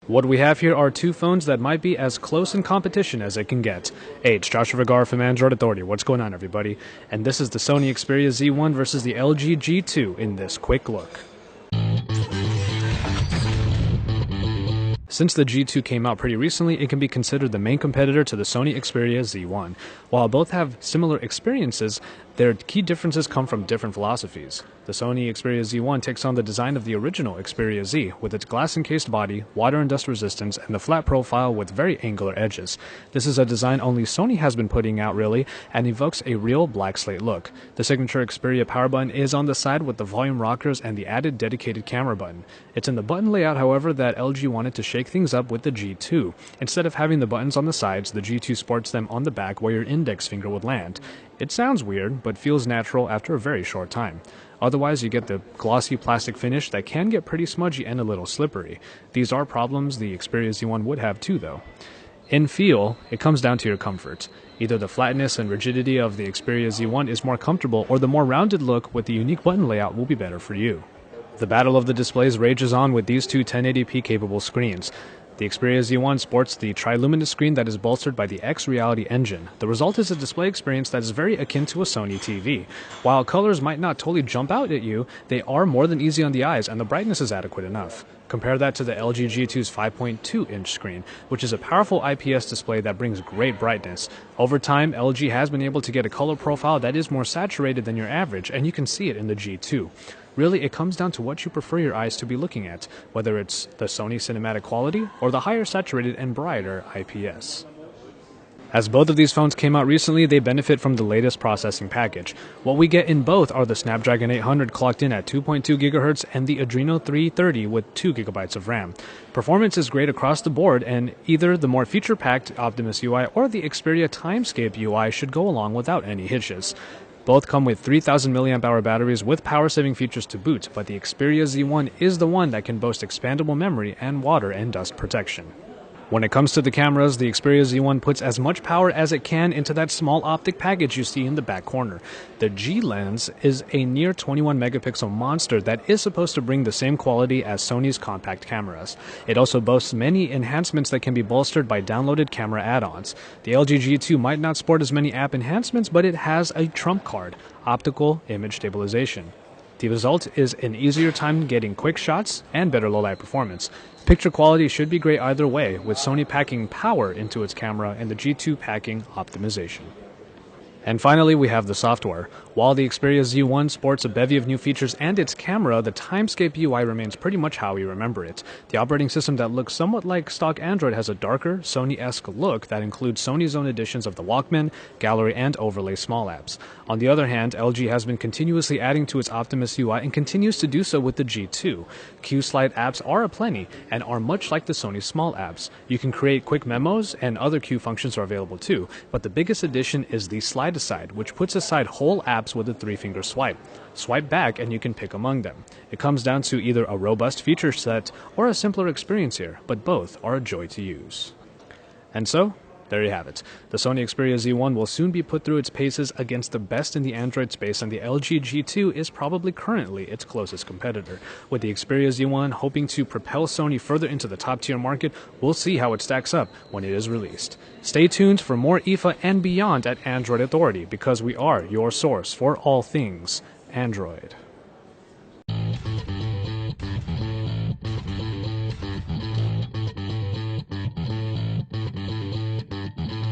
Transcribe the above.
What we have here are two phones that might be as close in competition as it can get. Hey, it's Joshua Vergara from Android Authority. What's going on, everybody? And this is the Sony Xperia Z1 versus the LG G2 in this quick look. Since the G2 came out pretty recently, it can be considered the main competitor to the Sony Xperia Z1. While both have similar experiences, their key differences come from different philosophies. The Sony Xperia Z1 takes on the design of the original Xperia Z, with its glass-encased body, water and dust resistance, and the flat profile with very angular edges. This is a design only Sony has been putting out, really, and evokes a real black slate look. The signature Xperia power button is on the side with the volume rockers and the added dedicated camera button. It's in the button layout, however, that LG wanted to shake things up with the G2. Instead of having the buttons on the sides, the G2 sports them on the back where your index finger would land. It sounds weird, but feels natural after a very short time. Otherwise, you get the glossy plastic finish that can get pretty smudgy and a little slippery. These are problems the Xperia Z1 would have too, though. In feel, it comes down to your comfort. Either the flatness and rigidity of the Xperia Z1 is more comfortable, or the more rounded look with the unique button layout will be better for you. The battle of the displays rages on with these two 1080p capable screens. The Xperia Z1 sports the triluminous screen that is bolstered by the X-Reality engine. The result is a display experience that is very akin to a Sony TV. While colors might not totally jump out at you, they are more than easy on the eyes and the brightness is adequate enough. Compare that to the LG G2's 5.2-inch screen, which is a powerful IPS display that brings great brightness. Over time, LG has been able to get a color profile that is more saturated than your average, and you can see it in the G2. Really, it comes down to what you prefer your eyes to be looking at, whether it's the Sony cinematic quality or the higher saturated and brighter IPS. As both of these phones came out recently, they benefit from the latest processing package. What we get in both are the Snapdragon 800 clocked in at 2.2 GHz and the Adreno 330 with 2 GB of RAM. Performance is great across the board, and either the more feature-packed Optimus UI or the Xperia Timescape UI should go along without any hitches. Both come with 3000 mAh batteries with power-saving features to boot, but the Xperia Z1 is the one that can boast expandable memory and water and dust protection. When it comes to the cameras, the Xperia Z1 puts as much power as it can into that small optic package you see in the back corner. The G lens is a near 21 megapixel monster that is supposed to bring the same quality as Sony's compact cameras. It also boasts many enhancements that can be bolstered by downloaded camera add-ons. The LG G2 might not sport as many app enhancements, but it has a trump card: optical image stabilization. The result is an easier time getting quick shots and better low-light performance. Picture quality should be great either way, with Sony packing power into its camera and the G2 packing optimization. And finally, we have the software. While the Xperia Z1 sports a bevy of new features and its camera, the Timescape UI remains pretty much how we remember it. The operating system that looks somewhat like stock Android has a darker, Sony-esque look that includes Sony's own editions of the Walkman, Gallery, and Overlay small apps. On the other hand, LG has been continuously adding to its Optimus UI and continues to do so with the G2. Q-Slide apps are aplenty and are much like the Sony small apps. You can create quick memos, and other Q functions are available too, but the biggest addition is the Slide Aside, which puts aside whole apps with a 3-finger swipe. Swipe back and you can pick among them. It comes down to either a robust feature set or a simpler experience here, but both are a joy to use. And so, there you have it. The Sony Xperia Z1 will soon be put through its paces against the best in the Android space, and the LG G2 is probably currently its closest competitor. With the Xperia Z1 hoping to propel Sony further into the top-tier market, we'll see how it stacks up when it is released. Stay tuned for more IFA and beyond at Android Authority, because we are your source for all things Android.